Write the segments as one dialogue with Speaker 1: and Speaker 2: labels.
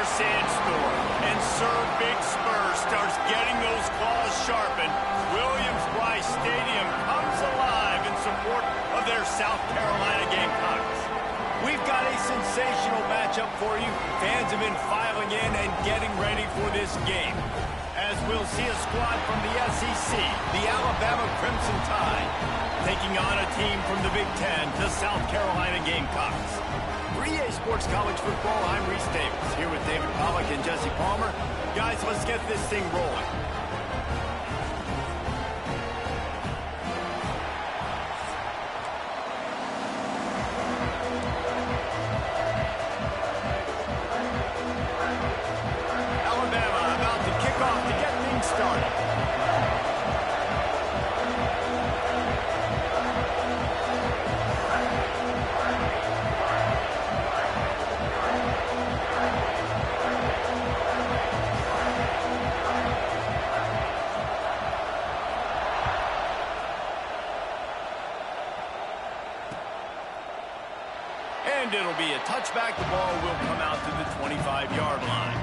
Speaker 1: Sandstorm and Sir Big Spur starts getting those claws sharpened, Williams-Brice Stadium comes alive in support of their South Carolina Gamecocks. We've got a sensational matchup for you. Fans have been filing in and getting ready for this game, as we'll see a squad from the SEC, the Alabama Crimson Tide, taking on a team from the Big Ten, the South Carolina Gamecocks. For EA Sports College Football, I'm Reese Davis, here with David Pollack and Jesse Palmer. Guys, let's get this thing rolling. Alabama about to kick off to get things started. And it'll be a touchback. The ball will come out to the 25-yard line.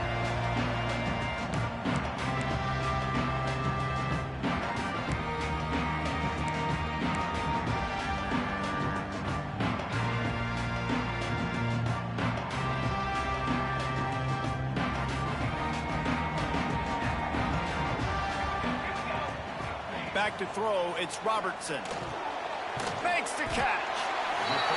Speaker 1: Back to throw, it's Robertson. Makes the catch.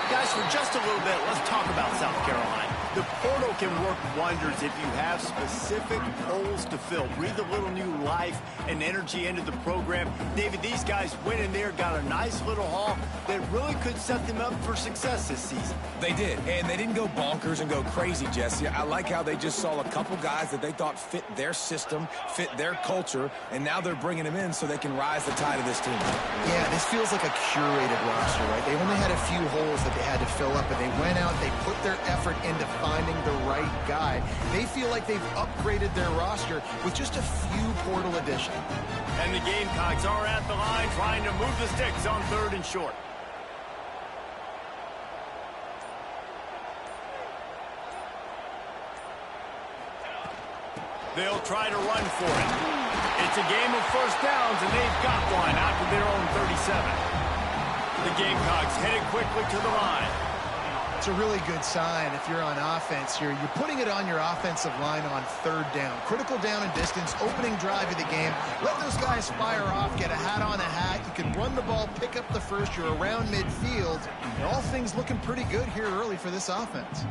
Speaker 1: Guys, for just a little bit, let's talk about South Carolina. The portal can work wonders if you have specific holes to fill. Breathe a little new life and energy into the program. David, these guys went in there, got a nice little haul that really could set them up for success this season.
Speaker 2: They did, and they didn't go bonkers and go crazy, Jesse. I like how they just saw a couple guys that they thought fit their system, fit their culture, and now they're bringing them in so they can rise the tide of this team.
Speaker 3: Yeah, this feels like a curated roster, right? They only had a few holes that they had to fill up, and they went out, they put their effort into finding the right guy. They feel like they've upgraded their roster with just a few portal additions.
Speaker 1: And the Gamecocks are at the line trying to move the sticks on 3rd and short. They'll try to run for it. It's a game of first downs, and they've got one out to their own 37. The Gamecocks headed quickly to the line.
Speaker 3: It's a really good sign if you're on offense here. You're putting it on your offensive line on 3rd down. Critical down and distance, opening drive of the game. Let those guys fire off, get a hat on a hat. You can run the ball, pick up the first. You're around midfield. And all things looking pretty good here early for this offense.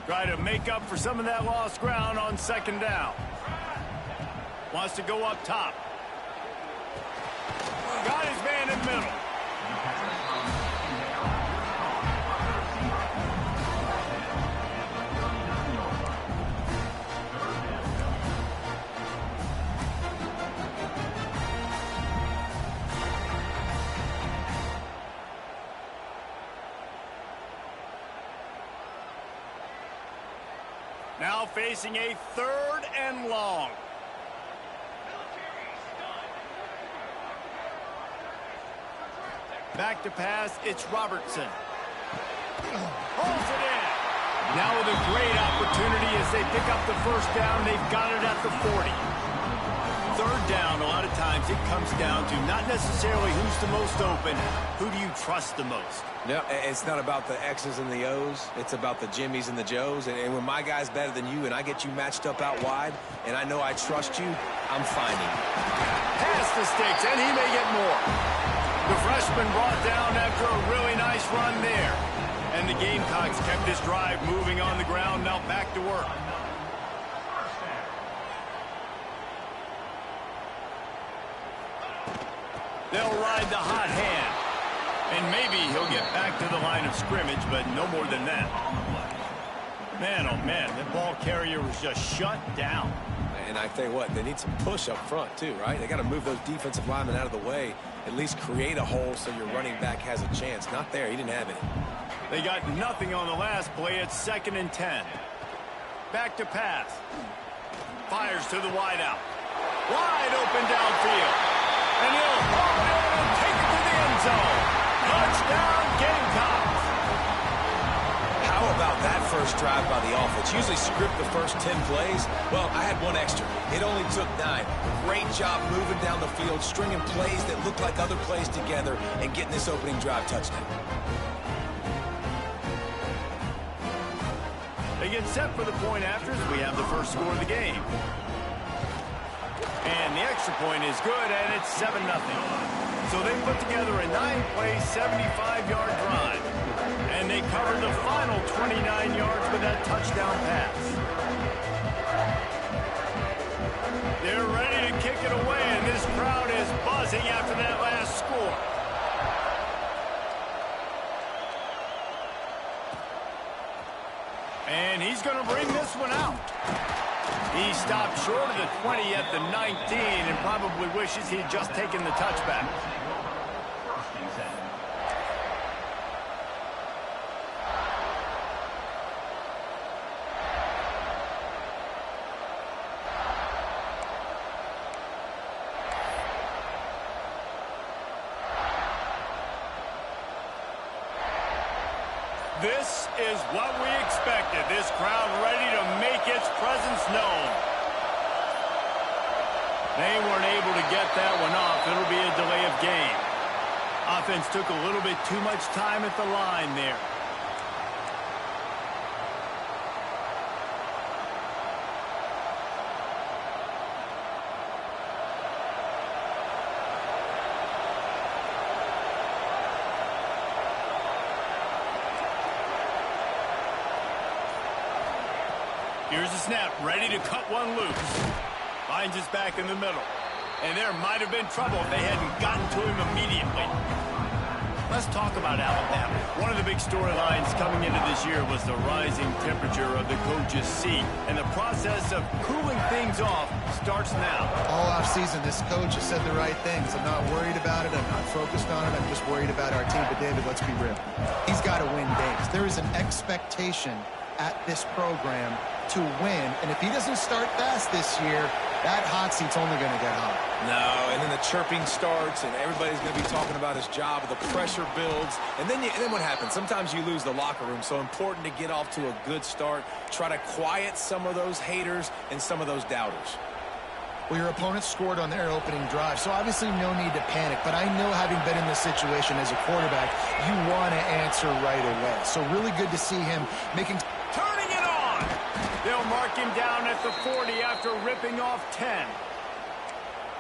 Speaker 1: Try to make up for some of that lost ground on 2nd down. Wants to go up top. Got his man in the middle. Now facing a 3rd and long. Back to pass, it's Robertson. Holds it in. Now with a great opportunity as they pick up the first down. They've got it at the 40. 3rd down, a lot of times it comes down to not necessarily who's the most open, who do you trust the most?
Speaker 2: No, it's not about the X's and the O's. It's about the Jimmys and the Joes. And when my guy's better than you and I get you matched up out wide and I know I trust you, I'm finding.
Speaker 1: Pass the sticks, and he may get more. The freshman brought down after a really nice run there. And the Gamecocks kept this drive moving on the ground, now back to work. They'll ride the hot hand. And maybe he'll get back to the line of scrimmage, but no more than that. Man, oh man, the ball carrier was just shut down.
Speaker 2: And I tell you what, they need some push up front too, right? They got to move those defensive linemen out of the way, at least create a hole so your running back has a chance. Not there. He didn't have it.
Speaker 1: They got nothing on the last play. It's 2nd and 10. Back to pass. Fires to the wideout. Wide open downfield. And he'll haul it in and take it to the end zone. Touchdown, Gamecocks.
Speaker 2: How about that first drive by the offense? Usually script the first 10 plays. Well, I had one extra. It only took 9. Great job moving down the field, stringing plays that look like other plays together, and getting this opening drive touchdown.
Speaker 1: They get set for the point afters. We have the first score of the game. And the extra point is good, and it's 7-0. So they put together a 9-play, 75-yard drive. And they covered the final 29 yards with that touchdown pass. They're ready to kick it away, and this crowd is buzzing after that last score. And he's going to bring this one out. He stopped short of the 20 at the 19 and probably wishes he'd just taken the touchback. This is what we expected. This crowd ready to make its presence known. They weren't able to get that one off. It'll be a delay of game. Offense took a little bit too much time at the line there. Here's the snap, ready to cut one loose. Finds his back in the middle. And there might have been trouble if they hadn't gotten to him immediately. Let's talk about Alabama. One of the big storylines coming into this year was the rising temperature of the coach's seat. And the process of cooling things off starts now.
Speaker 3: All offseason, this coach has said the right things. I'm not worried about it. I'm not focused on it. I'm just worried about our team. But, David, let's be real. He's got to win games. There is an expectation at this program to win, and if he doesn't start fast this year, that hot seat's only going to get hot.
Speaker 2: No, and then the chirping starts, and everybody's going to be talking about his job. The pressure builds, and then what happens? Sometimes you lose the locker room, so important to get off to a good start. Try to quiet some of those haters and some of those doubters.
Speaker 3: Well, your opponent scored on their opening drive, so obviously no need to panic. But I know, having been in this situation as a quarterback, you want to answer right away. So really good to see him making...
Speaker 1: Turning it on! They'll mark him down at the 40 after ripping off 10.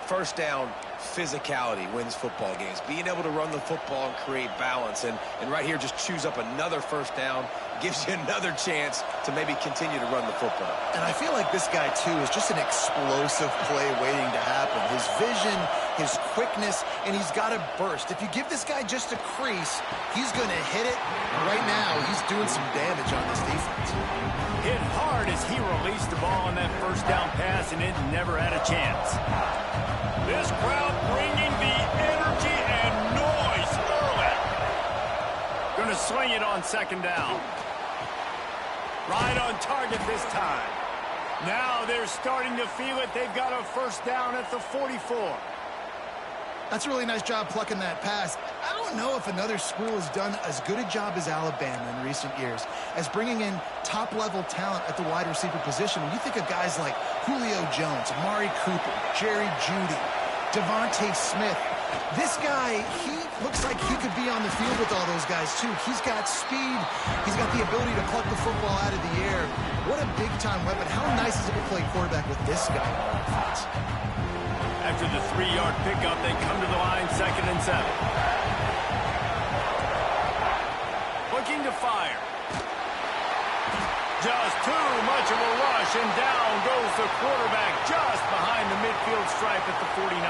Speaker 2: First down, physicality wins football games. Being able to run the football and create balance. And right here, just choose up another first down. Gives you another chance to maybe continue to run the football.
Speaker 3: And I feel like this guy, too, is just an explosive play waiting to happen. His vision, his quickness, and he's got to burst. If you give this guy just a crease, he's going to hit it. Right now, he's doing some damage on this defense.
Speaker 1: Hit hard as he released the ball on that first down pass, and it never had a chance. This crowd bringing the energy and noise early. Going to swing it on second down. Right on target this time. Now they're starting to feel it. They've got a first down at the 44.
Speaker 3: That's a really nice job plucking that pass. I don't know if another school has done as good a job as Alabama in recent years as bringing in top-level talent at the wide receiver position. When you think of guys like Julio Jones, Amari Cooper, Jerry Jeudy, Devontae Smith, this guy, he looks like he could be on the field with all those guys, too. He's got speed. He's got the ability to pluck the football out of the air. What a big-time weapon. How nice is it to play quarterback with this guy on offense?
Speaker 1: After the 3-yard pickup, they come to the line, 2nd and 7. Looking to fire. Just too much of a rush, and down goes the quarterback just behind the midfield stripe at the 49.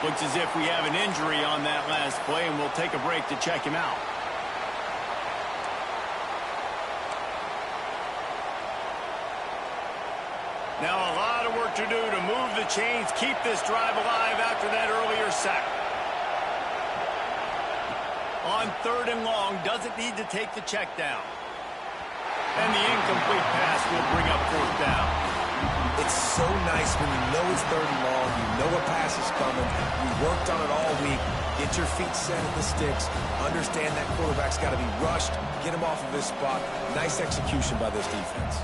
Speaker 1: Looks as if we have an injury on that last play, and we'll take a break to check him out. Now a lot of work to do to move the chains, keep this drive alive after that earlier sack. On 3rd and long, doesn't need to take the check down. And the incomplete pass will bring up 4th down.
Speaker 2: It's so nice when you know it's 3rd and long, you know a pass is coming, you worked on it all week, get your feet set at the sticks, understand that quarterback's got to be rushed, get him off of his spot. Nice execution by this defense.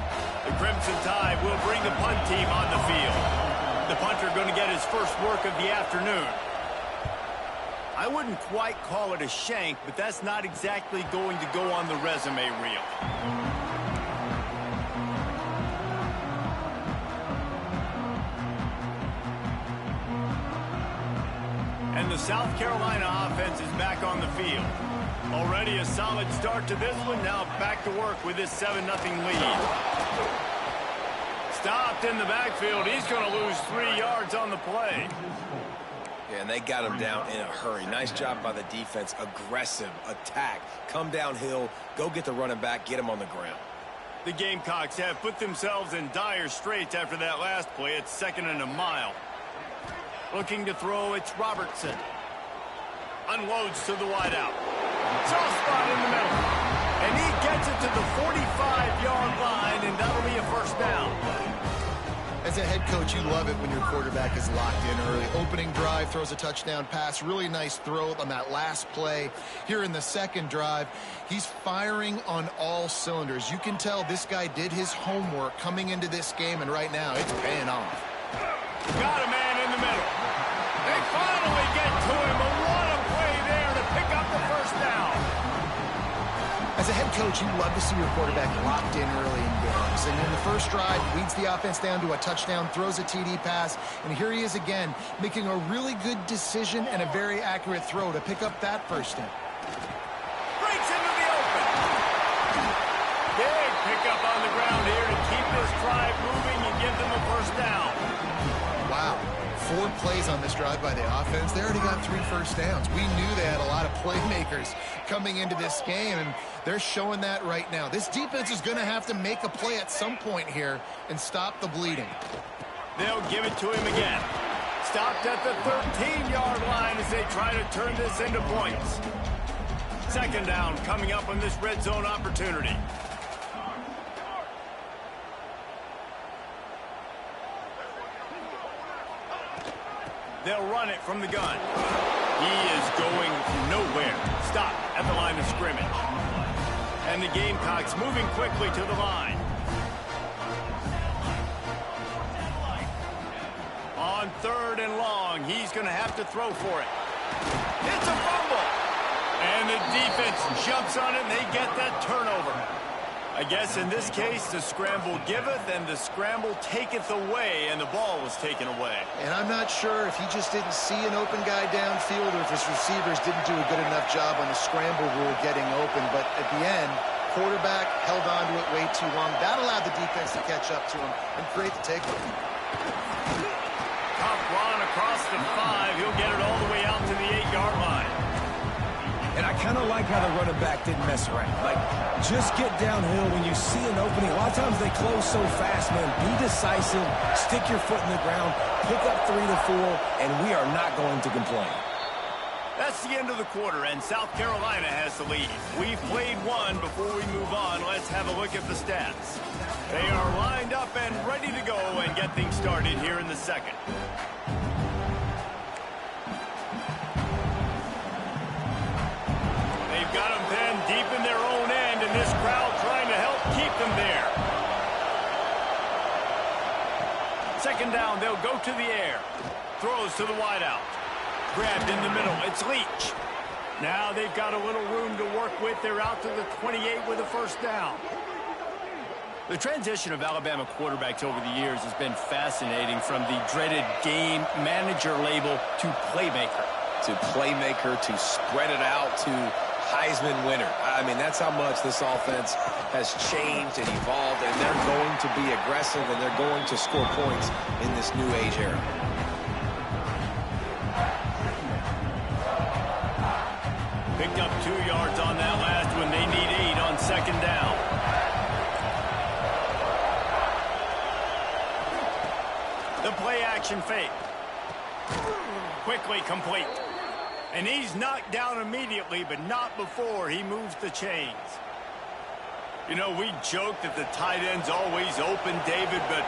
Speaker 1: The Crimson Tide will bring the punt team on the field. The punter going to get his first work of the afternoon. I wouldn't quite call it a shank, but that's not exactly going to go on the resume reel. And the South Carolina offense is back on the field. Already a solid start to this one. Now back to work with this 7-0 lead. Stopped in the backfield. He's going to lose 3 yards on the play.
Speaker 2: Yeah, and they got him down in a hurry. Nice job by the defense. Aggressive attack. Come downhill. Go get the running back. Get him on the ground.
Speaker 1: The Gamecocks have put themselves in dire straits after that last play. It's 2nd and a mile. Looking to throw, it's Robertson. Unloads to the wideout. Soft spot in the middle. And he gets it to the 45-yard line, and that'll be a 1st down.
Speaker 3: As a head coach, you love it when your quarterback is locked in early. Opening drive, throws a touchdown pass. Really nice throw on that last play. Here in the 2nd drive, he's firing on all cylinders. You can tell this guy did his homework coming into this game, and right now it's paying off.
Speaker 1: Got a man in the middle. They finally get to him, but what a play there to pick up the 1st down.
Speaker 3: As a head coach, you love to see your quarterback locked in early in games. And in the 1st drive, leads the offense down to a touchdown, throws a TD pass, and here he is again, making a really good decision and a very accurate throw to pick up that 1st down.
Speaker 1: Breaks into the open. Big pickup on the ground here to keep this drive moving and give them a 1st down.
Speaker 3: Wow. 4 plays on this drive by the offense. They already got 3 1st downs. We knew they had a lot of playmakers coming into this game, and they're showing that right now. This defense is going to have to make a play at some point here and stop the bleeding.
Speaker 1: They'll give it to him again. Stopped at the 13-yard line as they try to turn this into points. 2nd down coming up on this red zone opportunity. They'll run it from the gun. He is going nowhere. Stop at the line of scrimmage. And the Gamecocks moving quickly to the line. On 3rd and long, he's going to have to throw for it. It's a fumble. And the defense jumps on it, and they get that turnover. I guess in this case, the scramble giveth and the scramble taketh away, and the ball was taken away.
Speaker 3: And I'm not sure if he just didn't see an open guy downfield or if his receivers didn't do a good enough job on the scramble rule getting open. But at the end, quarterback held on to it way too long. That allowed the defense to catch up to him and create the takeaway.
Speaker 1: Top run across the 5. He'll get it all the way out to the 8-yard line.
Speaker 2: And I kind of like how the running back didn't mess around. Like, just get downhill when you see an opening. A lot of times they close so fast, man. Be decisive, stick your foot in the ground, pick up 3 to 4, and we are not going to complain.
Speaker 1: That's the end of the quarter, and South Carolina has the lead. We've played one. Before we move on, let's have a look at the stats. They are lined up and ready to go and get things started here in the 2nd. They've got them pinned deep in their own end, and this crowd trying to help keep them there. 2nd down, they'll go to the air. Throws to the wideout. Grabbed in the middle. It's Leach. Now they've got a little room to work with. They're out to the 28 with a 1st down. The transition of Alabama quarterbacks over the years has been fascinating, from the dreaded game manager label to playmaker.
Speaker 2: To playmaker, to spread it out, to Heisman winner. I mean, that's how much this offense has changed and evolved, and they're going to be aggressive, and they're going to score points in this new age era.
Speaker 1: Picked up 2 yards on that last one. They need 8 on second down. The play action fake. Quickly complete. And he's knocked down immediately, but not before he moves the chains. You know, we joke that the tight end's always open, David, but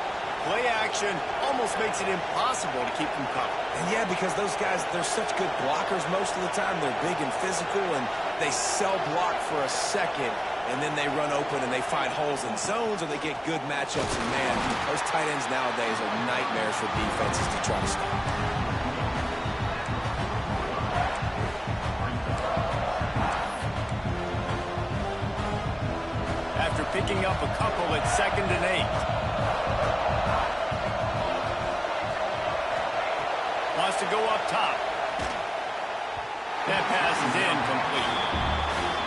Speaker 1: play action almost makes it impossible to keep them covered.
Speaker 2: And yeah, because those guys, they're such good blockers most of the time. They're big and physical, and they sell block for a second, and then they run open and they find holes in zones, or they get good matchups. And man, those tight ends nowadays are nightmares for defenses to try to stop.
Speaker 1: After picking up a couple at 2nd and 8. Wants to go up top. That pass is incomplete.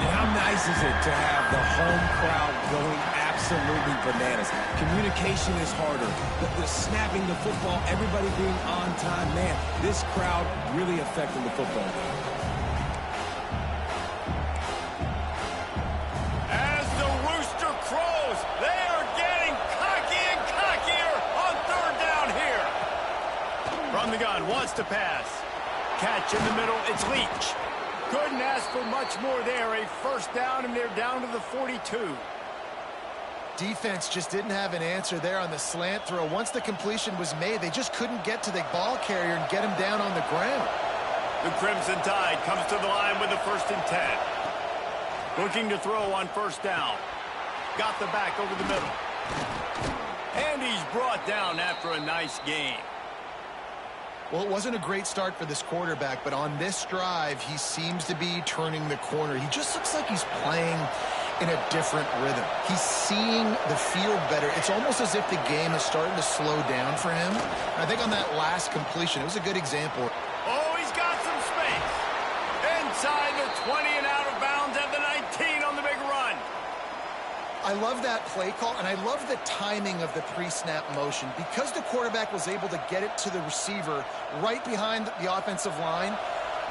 Speaker 2: And how nice is it to have the home crowd going absolutely bananas? Communication is harder. The snapping the football, everybody being on time. Man, this crowd really affecting the football game.
Speaker 1: As the rooster crows, they are getting cocky and cockier on 3rd down here. From the gun, wants to pass. Catch in the middle, it's Leach. Couldn't ask for much more there. A 1st down, and they're down to the 42.
Speaker 3: Defense just didn't have an answer there on the slant throw. Once the completion was made, they just couldn't get to the ball carrier and get him down on the ground.
Speaker 1: The Crimson Tide comes to the line with the 1st and 10. Looking to throw on 1st down. Got the back over the middle. And he's brought down after a nice game.
Speaker 3: Well, it wasn't a great start for this quarterback, but on this drive, he seems to be turning the corner. He just looks like he's playing in a different rhythm. He's seeing the field better. It's almost as if the game is starting to slow down for him. I think on that last completion, it was a good example.
Speaker 1: Oh, he's got some space. Inside the 20 and out of bounds at the 19 on the big run.
Speaker 3: I love that play call, and I love the timing of the pre-snap motion. Because the quarterback was able to get it to the receiver right behind the offensive line,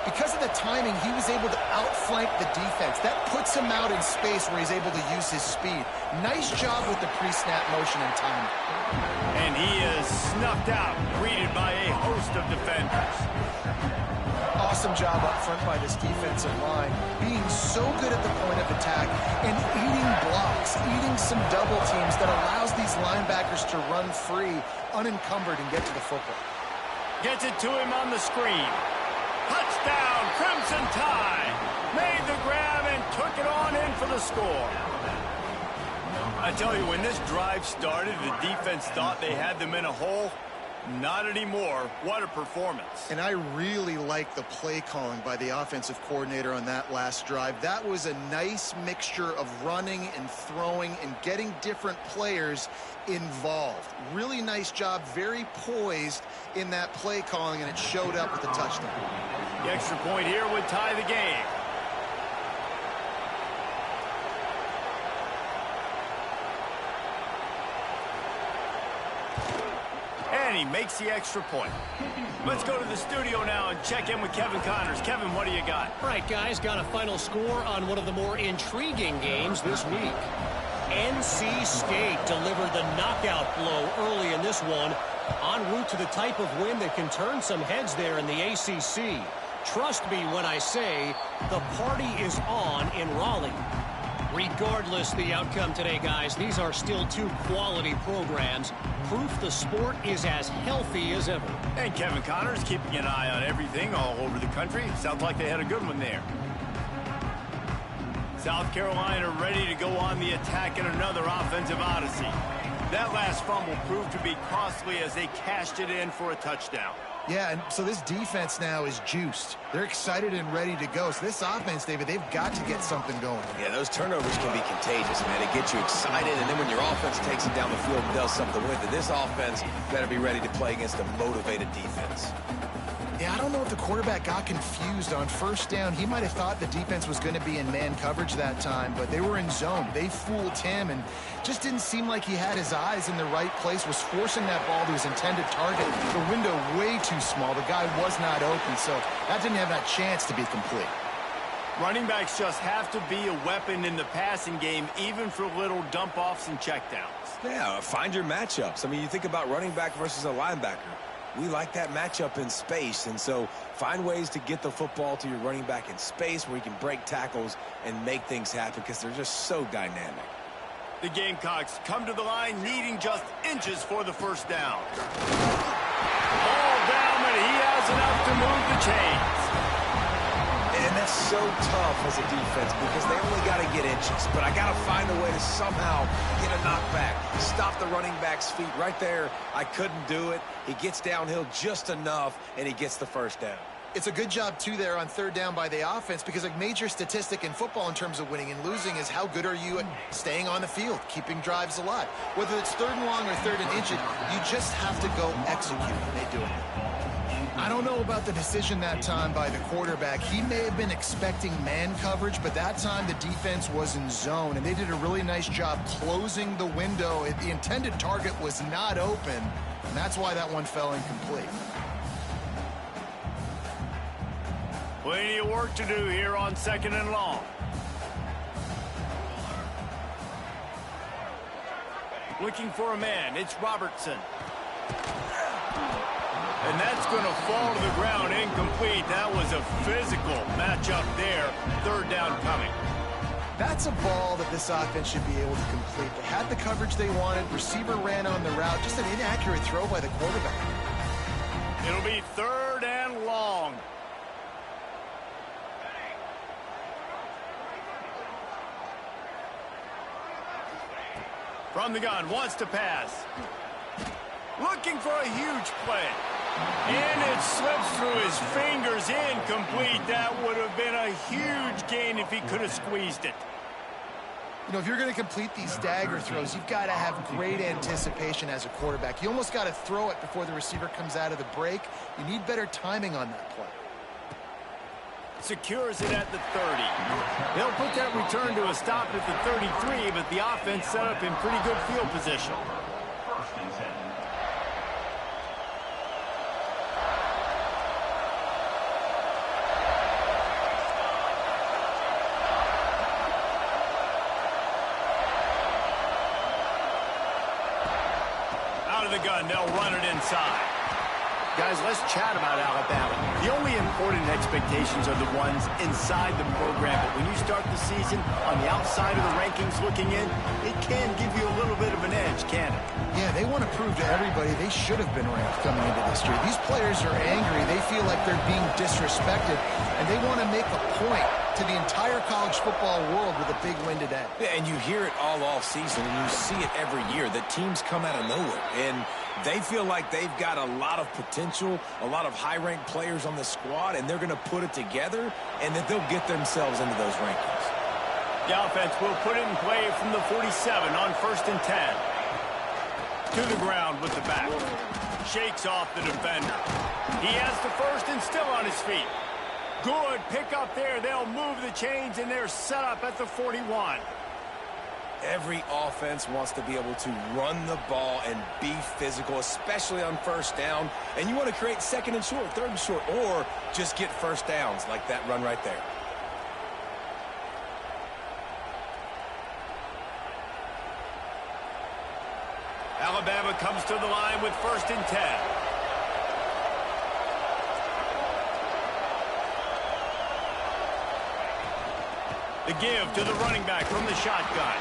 Speaker 3: because of the timing, he was able to outflank the defense. That puts him out in space where he's able to use his speed. Nice job with the pre-snap motion and timing.
Speaker 1: And he is snuffed out, greeted by a host of defenders.
Speaker 3: Awesome job up front by this defensive line, being so good at the point of attack and eating blocks, eating some double teams that allows these linebackers to run free, unencumbered, and get to the football.
Speaker 1: Gets it to him on the screen. Touchdown, Crimson Tide. Made the grab and took it on in for the score. I tell you, when this drive started, the defense thought they had them in a hole. Not anymore. What a performance.
Speaker 3: And I really like the play calling by the offensive coordinator on that last drive. That was a nice mixture of running and throwing and getting different players involved. Really nice job, very poised in that play calling, and it showed up with the touchdown.
Speaker 1: The extra point here would tie the game. And he makes the extra point. Let's go to the studio now and check in with Kevin Connors. Kevin, what do you got?
Speaker 4: All right, guys, got a final score on one of the more intriguing games this week. NC State delivered the knockout blow early in this one, en route to the type of win that can turn some heads there in the ACC. Trust me when I say the party is on in Raleigh. Regardless the outcome today, guys, these are still two quality programs. Proof the sport is as healthy as ever.
Speaker 1: And Kevin Connors keeping an eye on everything all over the country. Sounds like they had a good one there. South Carolina ready to go on the attack in another offensive odyssey. That last fumble proved to be costly as they cashed it in for a touchdown.
Speaker 3: Yeah, and so this defense now is juiced. They're excited and ready to go. So this offense, David, they've got to get something going.
Speaker 2: Yeah, those turnovers can be contagious, man. It gets you excited, and then when your offense takes it down the field and does something with it, this offense better be ready to play against a motivated defense.
Speaker 3: Yeah, I don't know if the quarterback got confused on 1st down. He might have thought the defense was going to be in man coverage that time, but they were in zone. They fooled him and just didn't seem like he had his eyes in the right place, was forcing that ball to his intended target. The window way too small. The guy was not open, so that didn't have that chance to be complete.
Speaker 1: Running backs just have to be a weapon in the passing game, even for little dump-offs and checkdowns.
Speaker 2: Yeah, find your matchups. I mean, you think about running back versus a linebacker. We like that matchup in space, and so find ways to get the football to your running back in space where you can break tackles and make things happen because they're just so dynamic.
Speaker 1: The Gamecocks come to the line needing just inches for the first down. Ball down, and he has enough to move the chains.
Speaker 2: And that's so tough as a defense because they only got to get inches. But I got to find a way to somehow get a knockback. Stop the running back's feet right there. I couldn't do it. He gets downhill just enough, and he gets the first down.
Speaker 3: It's a good job, too, there on third down by the offense because a major statistic in football in terms of winning and losing is how good are you at staying on the field, keeping drives alive. Whether it's third and long or third and inches, you just have to go execute, and they do it. I don't know about the decision that time by the quarterback. He may have been expecting man coverage, but that time the defense was in zone, and they did a really nice job closing the window. The intended target was not open, and that's why that one fell incomplete.
Speaker 1: Plenty of work to do here on second and long. Looking for a man. It's Robertson. And that's going to fall to the ground incomplete. That was a physical matchup there. Third down coming.
Speaker 3: That's a ball that this offense should be able to complete. They had the coverage they wanted. Receiver ran on the route. Just an inaccurate throw by the quarterback.
Speaker 1: It'll be third and long. From the gun, wants to pass. Looking for a huge play. And it slips through his fingers, incomplete. That would have been a huge gain if he could have squeezed it.
Speaker 3: You know, if you're going to complete these stagger throws, you've got to have great anticipation as a quarterback. You almost got to throw it before the receiver comes out of the break. You need better timing on that play.
Speaker 1: Secures it at the 30. They'll put that return to a stop at the 33, but the offense set up in pretty good field position. Out of the gun, they'll run it inside. Guys, let's chat about Alabama. The only important expectations are the ones inside the program, but when you start the season on the outside of the rankings looking in, it can give you a little bit of an edge, can't it?
Speaker 3: Yeah, they want to prove to everybody they should have been ranked coming into this year. These players are angry. They feel like they're being disrespected, and they want to make a point to the entire college football world with a big win today.
Speaker 2: Yeah, and you hear it all off season, and you see it every year that teams come out of nowhere, and they feel like they've got a lot of potential, a lot of high-ranked players on the squad, and they're going to put it together, and that they'll get themselves into those rankings.
Speaker 1: The offense will put it in play from the 47 on 1st and 10. To the ground with the back. Shakes off the defender. He has the first and still on his feet. Good pick up there. They'll move the chains, and they're set up at the 41.
Speaker 2: Every offense wants to be able to run the ball and be physical, especially on first down. And you want to create second and short, third and short, or just get first downs like that run right there.
Speaker 1: Alabama comes to the line with 1st and 10. The give to the running back from the shotgun.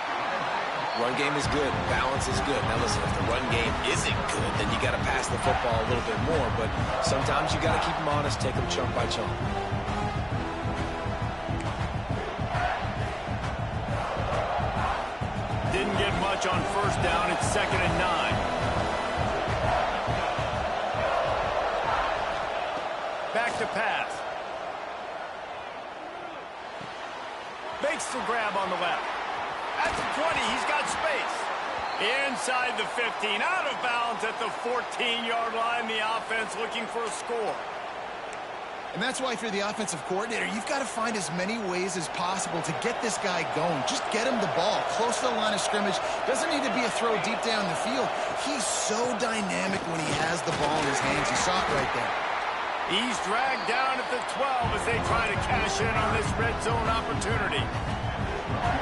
Speaker 2: Run game is good. Balance is good. Now, listen, if the run game isn't good, then you got to pass the football a little bit more. But sometimes you got to keep them honest, take them chunk by chunk.
Speaker 1: Didn't get much on first down. It's 2nd and 9. Back to pass. Makes the grab on the left. At the 20, he's got space. Inside the 15, out of bounds at the 14-yard line. The offense looking for a score.
Speaker 3: And that's why if you're the offensive coordinator, you've got to find as many ways as possible to get this guy going. Just get him the ball close to the line of scrimmage. Doesn't need to be a throw deep down the field. He's so dynamic when he has the ball in his hands. You saw it right there.
Speaker 1: He's dragged down at the 12 as they try to cash in on this red zone opportunity.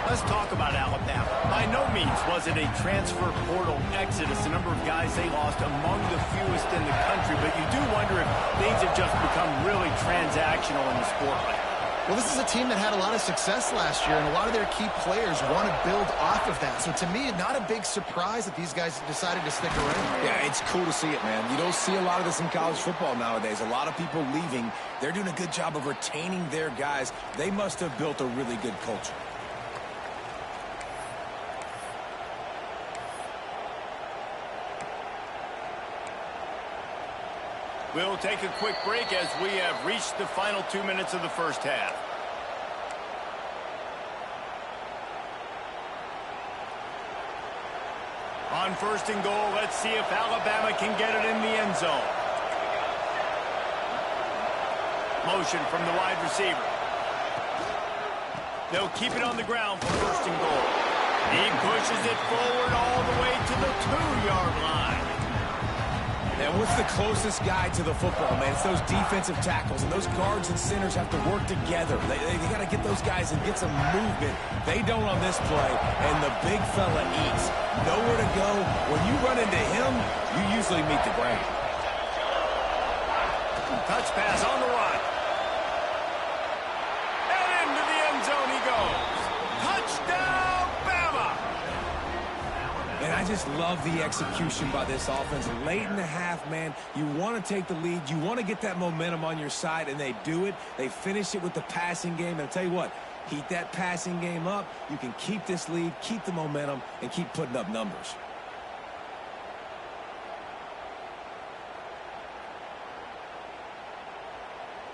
Speaker 1: Let's talk about Alabama. By no means was it a transfer portal exodus, the number of guys they lost among the fewest in the country, but you do wonder if things have just become really transactional in the sport right now.
Speaker 3: Well, this is a team that had a lot of success last year, and a lot of their key players want to build off of that. So to me, not a big surprise that these guys decided to stick around.
Speaker 2: Yeah, it's cool to see it, man. You don't see a lot of this in college football nowadays. A lot of people leaving. They're doing a good job of retaining their guys. They must have built a really good culture.
Speaker 1: We'll take a quick break as we have reached the final 2 minutes of the first half. On first and goal, let's see if Alabama can get it in the end zone. Motion from the wide receiver. They'll keep it on the ground for first and goal. He pushes it forward all the way to the 2-yard line.
Speaker 2: And what's the closest guy to the football, man? It's those defensive tackles, and those guards and centers have to work together. They got to get those guys and get some movement. They don't on this play, and the big fella eats. Nowhere to go. When you run into him, you usually meet the ground.
Speaker 1: Touch pass on the right. And into the end zone he goes. Touchdown, Bama!
Speaker 2: And I just love the execution by this offense. Late in the half, man, you want to take the lead. You want to get that momentum on your side, and they do it. They finish it with the passing game. And I'll tell you what, heat that passing game up. You can keep this lead, keep the momentum, and keep putting up numbers.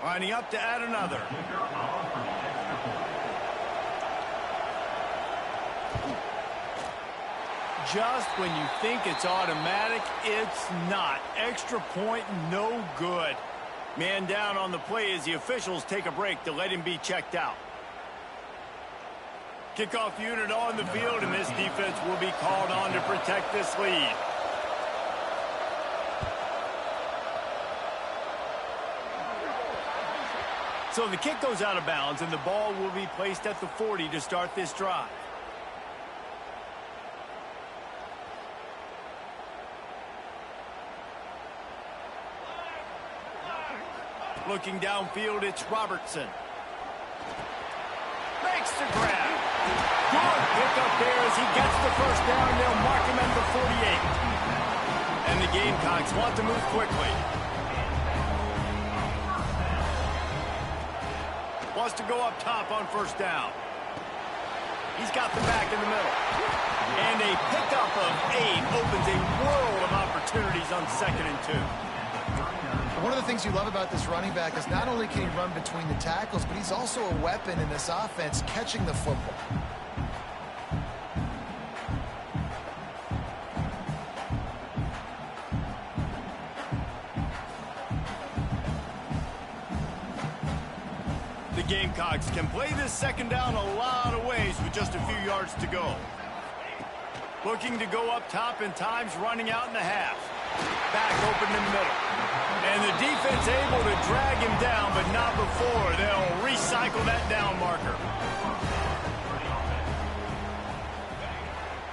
Speaker 1: Lining up to add another. Just when you think it's automatic, it's not. Extra point, no good. Man down on the play as the officials take a break to let him be checked out. Kickoff unit on the field, and this defense will be called on to protect this lead. So the kick goes out of bounds, and the ball will be placed at the 40 to start this drive. Looking downfield, it's Robertson. Makes the grab. Good pickup there as he gets the first down. They'll mark him at the 48. And the Gamecocks want to move quickly. Wants to go up top on first down. He's got the back in the middle. And a pickup of 8 opens a world of opportunities on 2nd and 2.
Speaker 3: One of the things you love about this running back is not only can he run between the tackles, but he's also a weapon in this offense catching the football.
Speaker 1: The Gamecocks can play this second down a lot of ways with just a few yards to go. Looking to go up top, and time's running out in the half. Back open in the middle. And the defense able to drag him down, but not before they'll recycle that down marker.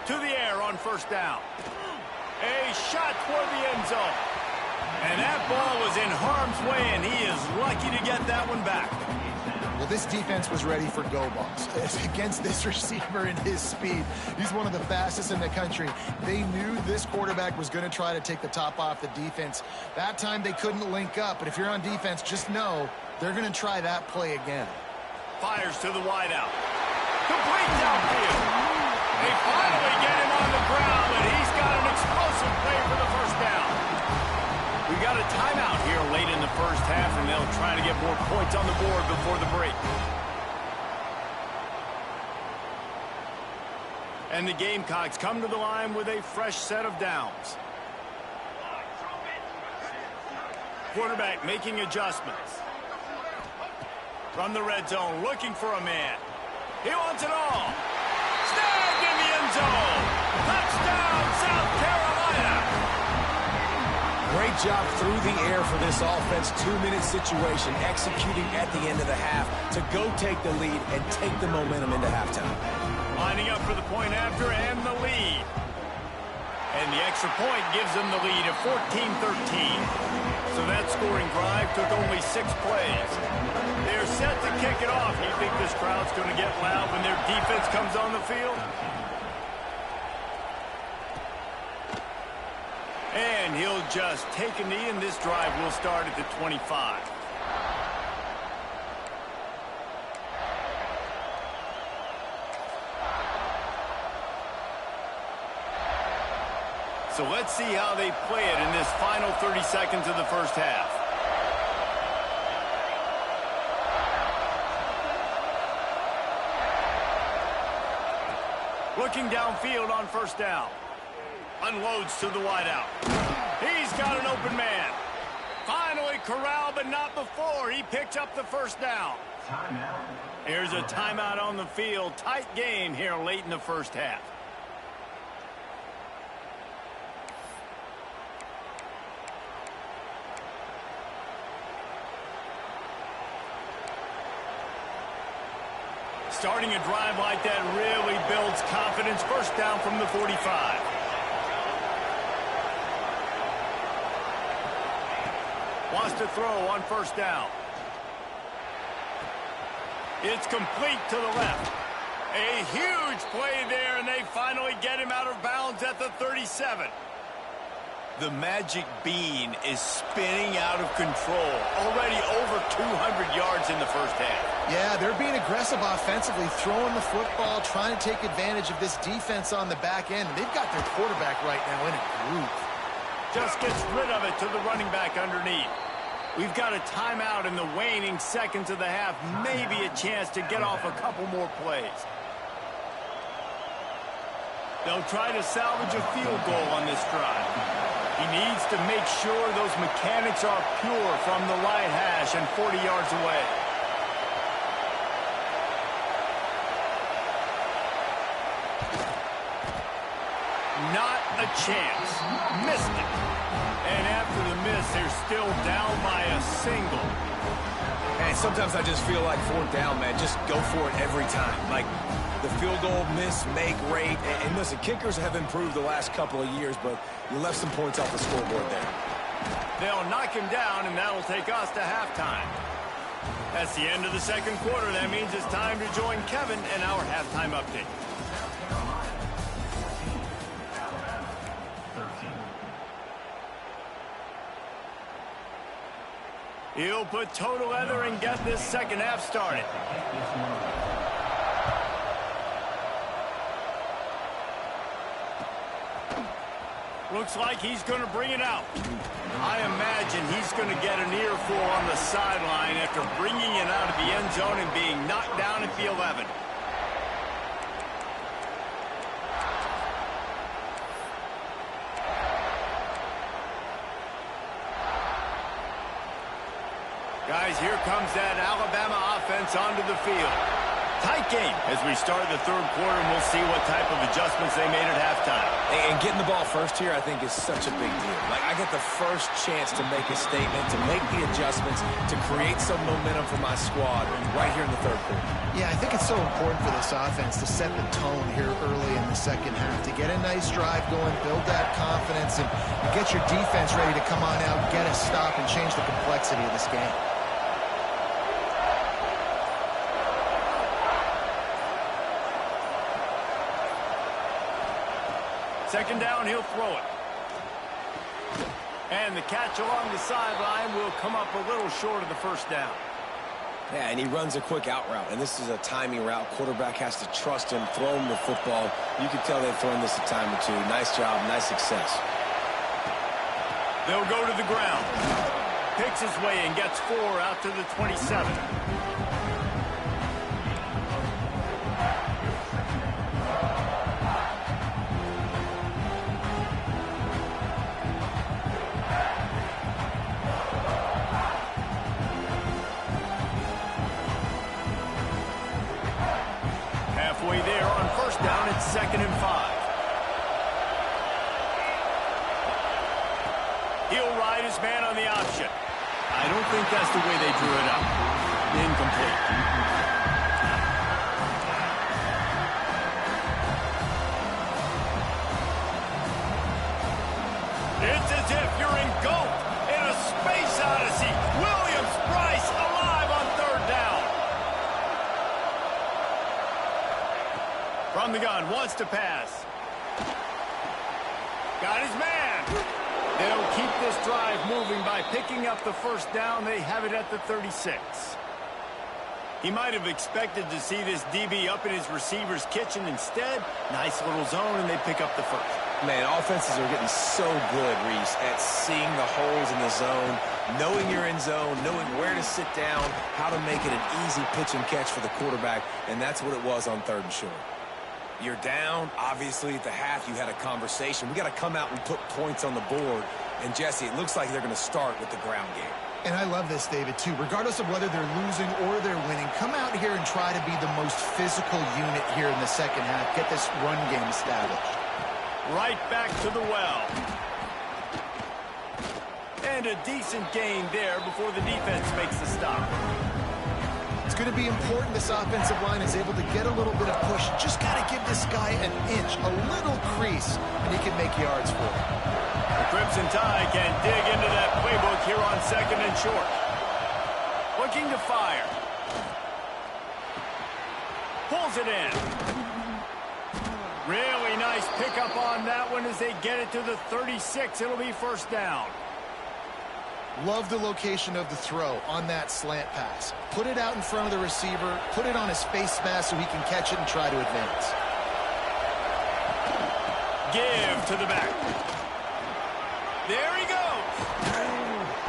Speaker 1: To the air on first down. A shot toward the end zone. And that ball was in harm's way, and he is lucky to get that one back.
Speaker 3: Well, this defense was ready for go balls. Against this receiver and his speed, he's one of the fastest in the country. They knew this quarterback was going to try to take the top off the defense. That time they couldn't link up, but if you're on defense, just know they're going to try that play again.
Speaker 1: Fires to the wideout. Complete downfield. They finally get him on the ground, and he's got an explosive play for the first down. We got a timeout here late in the first half, and they'll try to get more points on the board before the break. And the Gamecocks come to the line with a fresh set of downs. Quarterback making adjustments. From the red zone, looking for a man. He wants it all. Snagged in the end zone. Touchdown, South Carolina.
Speaker 2: Great Great job through the air for this offense. 2-minute situation, executing at the end of the half to go take the lead and take the momentum into halftime.
Speaker 1: Lining up for the point after and the lead. And the extra point gives them the lead at 14-13. So that scoring drive took only 6 plays. They're set to kick it off. You think this crowd's going to get loud when their defense comes on the field? And he'll just take a knee, and this drive will start at the 25. So let's see how they play it in this final 30 seconds of the first half. Looking downfield on first down. Unloads to the wideout. He's got an open man. Finally corralled, but not before. He picked up the first down. Here's a timeout on the field. Tight game here late in the first half. Starting a drive like that really builds confidence. First down from the 45. Wants to throw on first down. It's complete to the left. A huge play there, and they finally get him out of bounds at the 37. The magic bean is spinning out of control. Already over 200 yards in the first half.
Speaker 3: Yeah, they're being aggressive offensively, throwing the football, trying to take advantage of this defense on the back end. They've got their quarterback right now in a groove.
Speaker 1: Just gets rid of it to the running back underneath. We've got a timeout in the waning seconds of the half. Maybe a chance to get off a couple more plays. They'll try to salvage a field goal on this drive. He needs to make sure those mechanics are pure from the right hash and 40 yards away. Not a chance. Missed it. And after the miss, they're still down by a single.
Speaker 2: And sometimes I just feel like fourth down, man. Just go for it every time. Like the field goal miss, make rate. And listen, kickers have improved the last couple of years, but you left some points off the scoreboard there.
Speaker 1: They'll knock him down, and that'll take us to halftime. That's the end of the second quarter. That means it's time to join Kevin in our halftime update. He'll put total leather and get this second half started. Looks like he's going to bring it out. I imagine he's going to get an earful on the sideline after bringing it out of the end zone and being knocked down at the 11. Guys, here comes that Alabama offense onto the field. Tight game as we start the third quarter, and we'll see what type of adjustments they made at halftime.
Speaker 2: And getting the ball first here, I think, is such a big deal. Like, I get the first chance to make a statement, to make the adjustments, to create some momentum for my squad right here in the third quarter.
Speaker 3: Yeah, I think it's so important for this offense to set the tone here early in the second half, to get a nice drive going, build that confidence, and get your defense ready to come on out, get a stop, and change the complexity of this game.
Speaker 1: Second down, he'll throw it. And the catch along the sideline will come up a little short of the first down.
Speaker 2: Yeah, and he runs a quick out route, and this is a timing route. Quarterback has to trust him, throw him the football. You can tell they've thrown this a time or two. Nice job, nice success.
Speaker 1: They'll go to the ground. Picks his way and gets 4 out to the 27. Halfway there on first down, it's 2nd and 5. He'll ride his this man on the option. I don't think that's the way they drew it up. Incomplete. It's as if you're engulfed in a space odyssey. Williams-Brice alive on third down. From the gun, wants to pass. Got his man. They'll keep this drive moving by picking up the first down. They have it at the 36. He might have expected to see this DB up in his receiver's kitchen. Instead, nice little zone, and they pick up the first.
Speaker 2: Man, offenses are getting so good, Reese, at seeing the holes in the zone, knowing you're in zone, knowing where to sit down, how to make it an easy pitch and catch for the quarterback, and that's what it was on third and short. You're down. Obviously, at the half, you had a conversation. We got to come out and put points on the board. And, Jesse, it looks like they're going to start with the ground game.
Speaker 3: And I love this, David, too. Regardless of whether they're losing or they're winning, come out here and try to be the most physical unit here in the second half. Get this run game established.
Speaker 1: Right back to the well. And a decent gain there before the defense makes the stop.
Speaker 3: It's going to be important this offensive line is able to get a little bit of push. Just got to give this guy an inch, a little crease, and he can make yards for it.
Speaker 1: The Crimson Tide can dig into that playbook here on second and short. Looking to fire. Pulls it in. Really nice pickup on that one as they get it to the 36. It'll be first down.
Speaker 3: Love the location of the throw on that slant pass. Put it out in front of the receiver, put it on his face mask so he can catch it and try to advance.
Speaker 1: Give to the back. There he goes.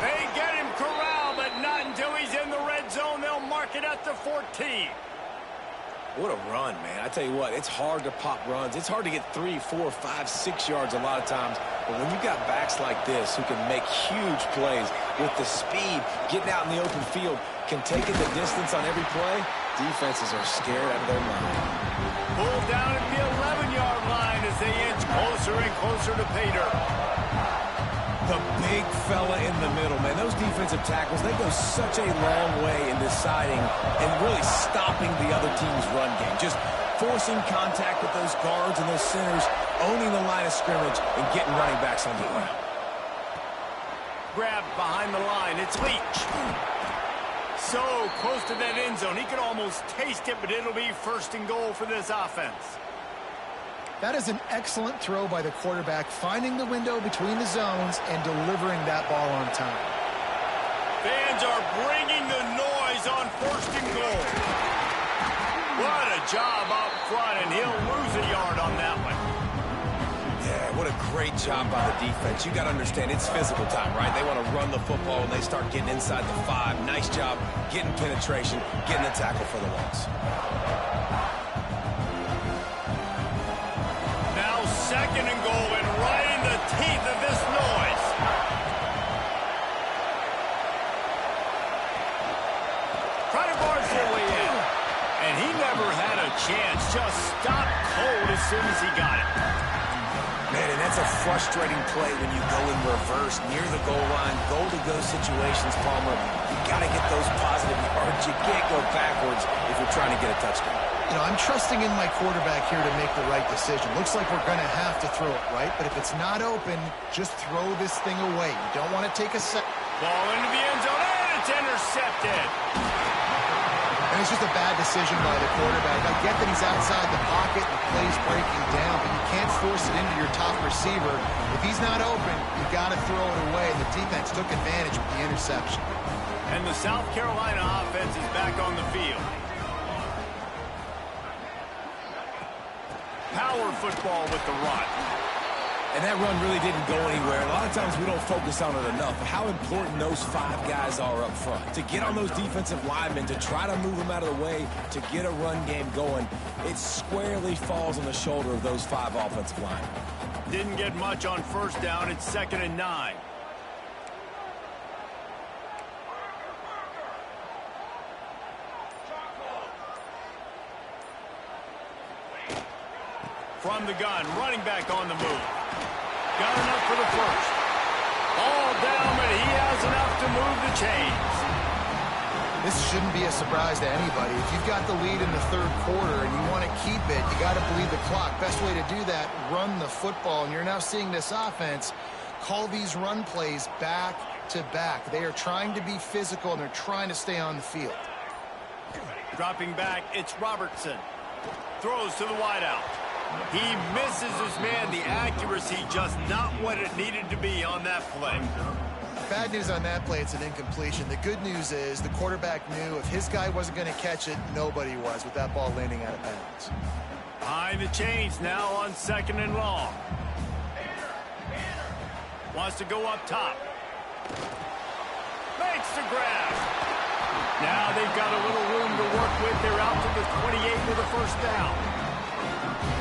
Speaker 1: They get him corralled, but not until he's in the red zone. They'll mark it at the 14.
Speaker 2: What a run, man. I tell you what, it's hard to pop runs. It's hard to get 3, 4, 5, 6 yards a lot of times. But when you've got backs like this who can make huge plays with the speed, getting out in the open field, can take it the distance on every play, defenses are scared out of their mind.
Speaker 1: Pulled down at the 11-yard line as they inch closer and closer to pay dirt.
Speaker 2: The big fella in the middle, man. Those defensive tackles, they go such a long way in deciding and really stopping the other team's run game. Just forcing contact with those guards and those centers, owning the line of scrimmage, and getting running backs on the ground.
Speaker 1: Grabbed behind the line. It's Leach. So close to that end zone. He could almost taste it, but it'll be first and goal for this offense.
Speaker 3: That is an excellent throw by the quarterback, finding the window between the zones and delivering that ball on time.
Speaker 1: Fans are bringing the noise on first and goal. What a job up front, and he'll lose a yard on that one.
Speaker 2: Yeah, what a great job by the defense. You got to understand, it's physical time, right? They want to run the football, and they start getting inside the 5. Nice job getting penetration, getting the tackle for the loss.
Speaker 1: Second and goal, and right in the teeth of this noise. Trying to barge their way in. And he never had a chance. Just stopped cold as soon as he got it.
Speaker 2: Man, and that's a frustrating play when you go in reverse near the goal line, goal-to-go situations, Palmer. You got to get those positive yards. You can't go backwards if you're trying to get a touchdown.
Speaker 3: You know, I'm trusting in my quarterback here to make the right decision. Looks like we're going to have to throw it, right? But if it's not open, just throw this thing away. You don't want to take a set.
Speaker 1: Ball into the end zone, and it's intercepted.
Speaker 3: And it's just a bad decision by the quarterback. I get that he's outside the pocket and the play's breaking down, but you can't force it into your top receiver. If he's not open, you got to throw it away. The defense took advantage with the interception.
Speaker 1: And the South Carolina offense is back on the field. Power football with the run.
Speaker 2: And that run really didn't go anywhere. A lot of times we don't focus on it enough. How important those 5 guys are up front. To get on those defensive linemen, to try to move them out of the way, to get a run game going, it squarely falls on the shoulder of those 5 offensive linemen.
Speaker 1: Didn't get much on first down. It's 2nd and 9. From the gun, running back on the move. Got enough for the first. All down, but he has enough to move the chains.
Speaker 3: This shouldn't be a surprise to anybody. If you've got the lead in the third quarter and you want to keep it, you got to bleed the clock. Best way to do that, run the football. And you're now seeing this offense call these run plays back to back. They are trying to be physical, and they're trying to stay on the field.
Speaker 1: Dropping back, it's Robertson. Throws to the wideout. He misses his man. The accuracy just not what it needed to be on that play.
Speaker 3: Bad news on that play, it's an incompletion. The good news is the quarterback knew if his guy wasn't going to catch it, nobody was with that ball landing out of bounds.
Speaker 1: Behind the chains now on 2nd and long. Wants to go up top. Makes the grab. Now they've got a little room to work with. They're out to the 28 with a first down.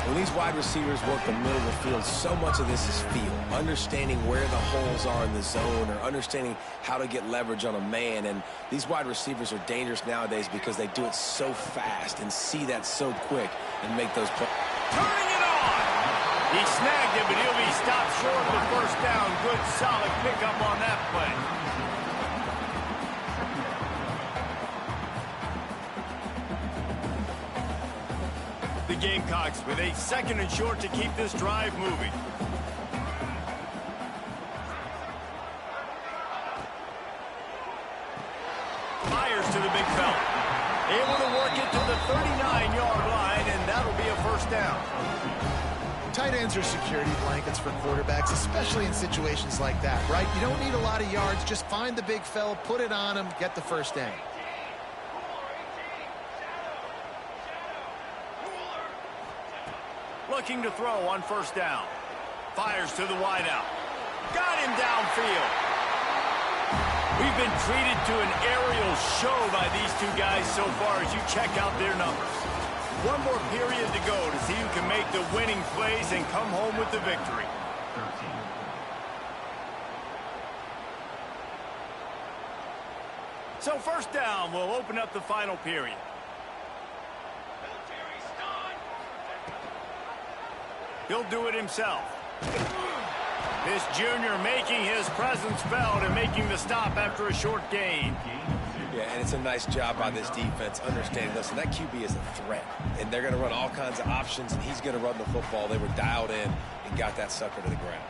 Speaker 2: When these wide receivers work the middle of the field, so much of this is feel. Understanding where the holes are in the zone, or understanding how to get leverage on a man. And these wide receivers are dangerous nowadays because they do it so fast and see that so quick and make those plays.
Speaker 1: Turning it on. He snagged it, but he'll be stopped short of the first down. Good, solid pickup on that play. The Gamecocks with a 2nd and short to keep this drive moving. Fires to the big fella. Able to work it to the 39-yard line, and that'll be a first down.
Speaker 3: Tight ends are security blankets for quarterbacks, especially in situations like that, right? You don't need a lot of yards. Just find the big fella, put it on him, get the first down.
Speaker 1: Looking to throw on first down. Fires to the wideout. Got him downfield. We've been treated to an aerial show by these two guys so far as you check out their numbers. One more period to go to see who can make the winning plays and come home with the victory. So first down will open up the final period. He'll do it himself. This junior making his presence felt and making the stop after a short gain.
Speaker 2: Yeah, and it's a nice job by this defense understanding, listen, that QB is a threat, and they're going to run all kinds of options, and he's going to run the football. They were dialed in and got that sucker to the ground.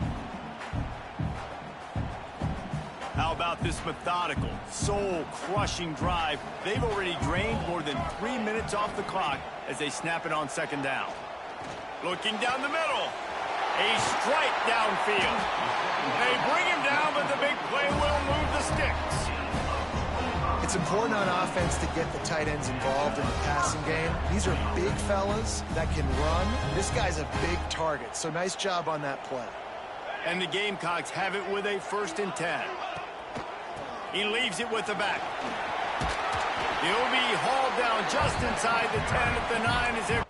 Speaker 1: How about this methodical, soul-crushing drive? They've already drained more than 3 minutes off the clock as they snap it on 2nd down. Looking down the middle. A strike downfield. They bring him down, but the big play will move the sticks.
Speaker 3: It's important on offense to get the tight ends involved in the passing game. These are big fellas that can run. This guy's a big target, so nice job on that play.
Speaker 1: And the Gamecocks have it with a 1st and 10. He leaves it with the back. He'll be hauled down just inside the 10 at the 9 as they're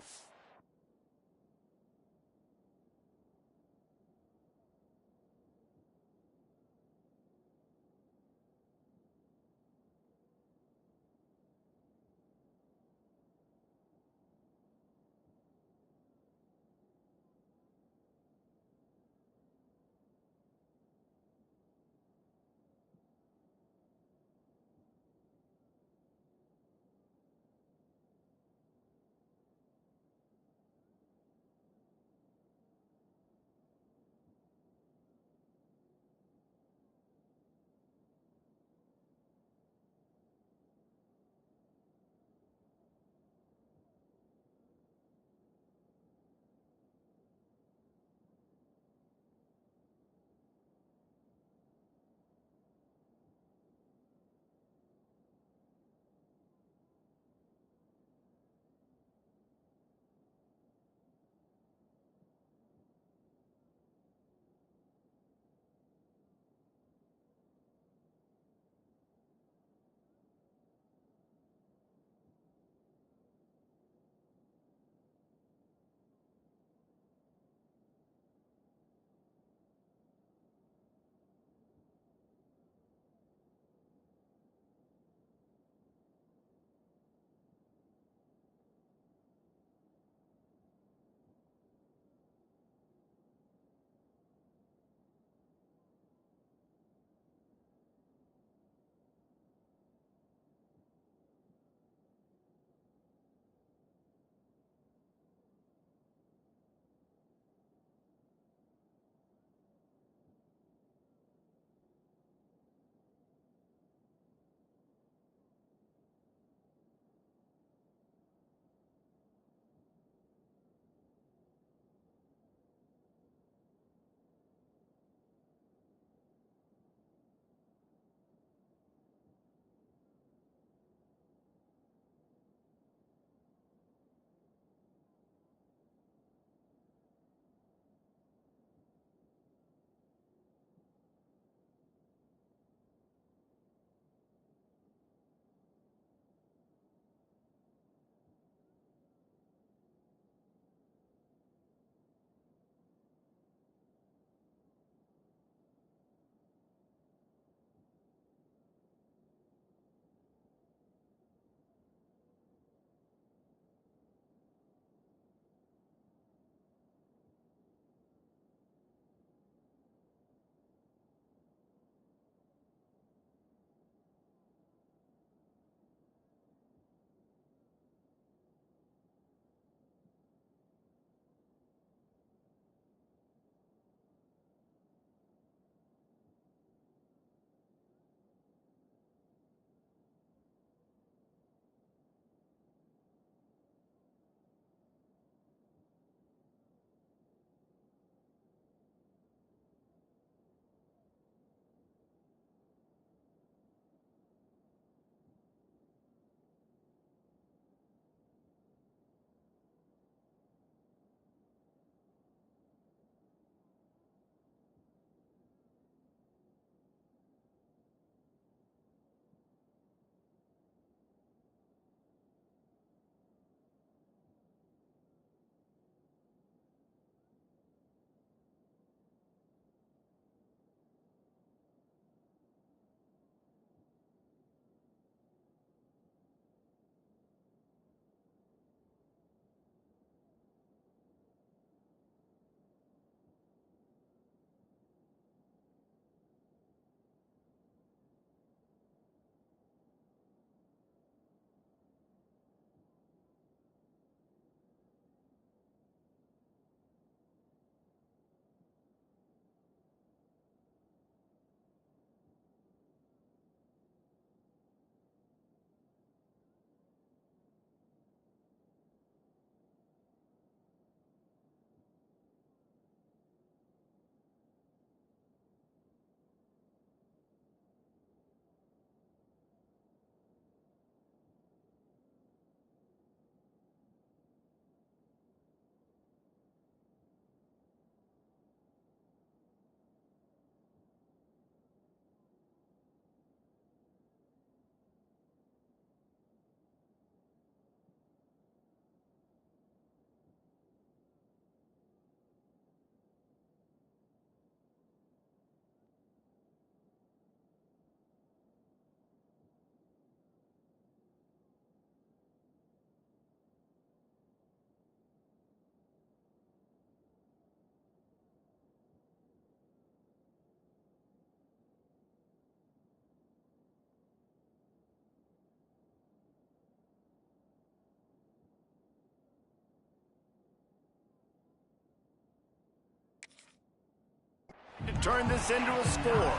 Speaker 1: turn this into a score.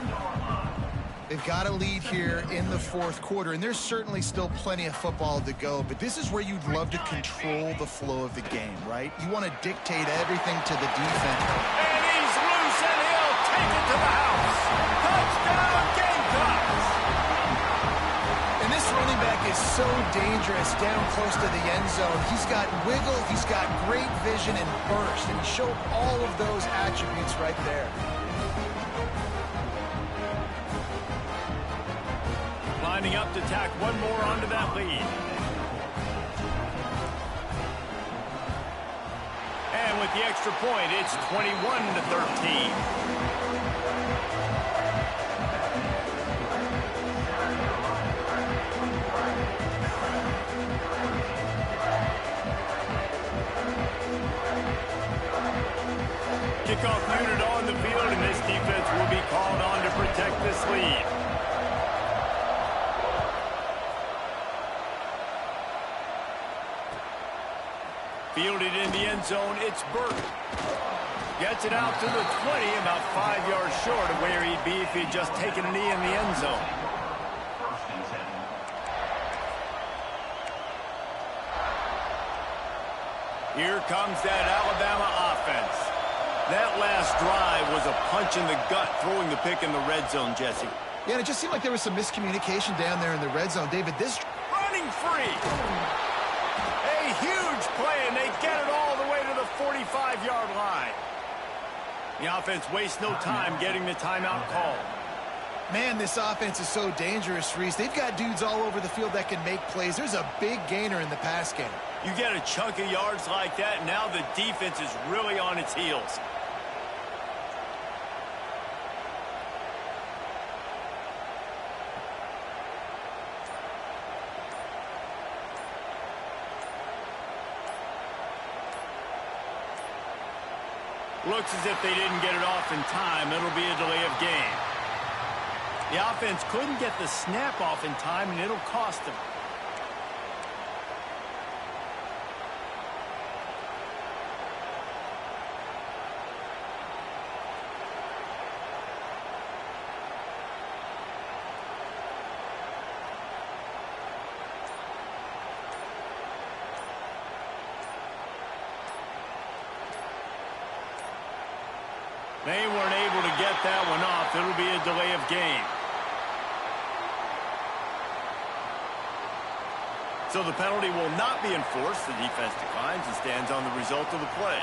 Speaker 3: They've got a lead here in the fourth quarter, and there's certainly still plenty of football to go, but this is where you'd love to control the flow of the game, right? You want to dictate everything to the defense.
Speaker 1: And he's loose, and he'll take it to the house. Touchdown, Gamecocks!
Speaker 3: And this running back is so dangerous down close to the end zone. He's got wiggle, he's got great vision and burst, and he showed all of those attributes right there.
Speaker 1: Lining up to tack one more onto that lead. And with the extra point, it's 21-13. Kickoff unit on the field, and this defense will be called on to protect this lead. Fielded in the end zone, it's Burke. Gets it out to the 20, about 5 yards short of where he'd be if he'd just taken a knee in the end zone. Here comes that Alabama offense. That last drive was a punch in the gut, throwing the pick in the red zone, Jesse.
Speaker 3: Yeah, and it just seemed like there was some miscommunication down there in the red zone. David, this...
Speaker 1: Running free! A huge play, and they get it all the way to the 45-yard line. The offense wastes no time getting the timeout called.
Speaker 3: Man, this offense is so dangerous, Reese. They've got dudes all over the field that can make plays. There's a big gainer in the pass game.
Speaker 1: You get a chunk of yards like that, and now the defense is really on its heels. Looks as if they didn't get it off in time. It'll be a delay of game. The offense couldn't get the snap off in time, and it'll cost them. They weren't able to get that one off. It'll be a delay of game. So the penalty will not be enforced. The defense declines and stands on the result of the play.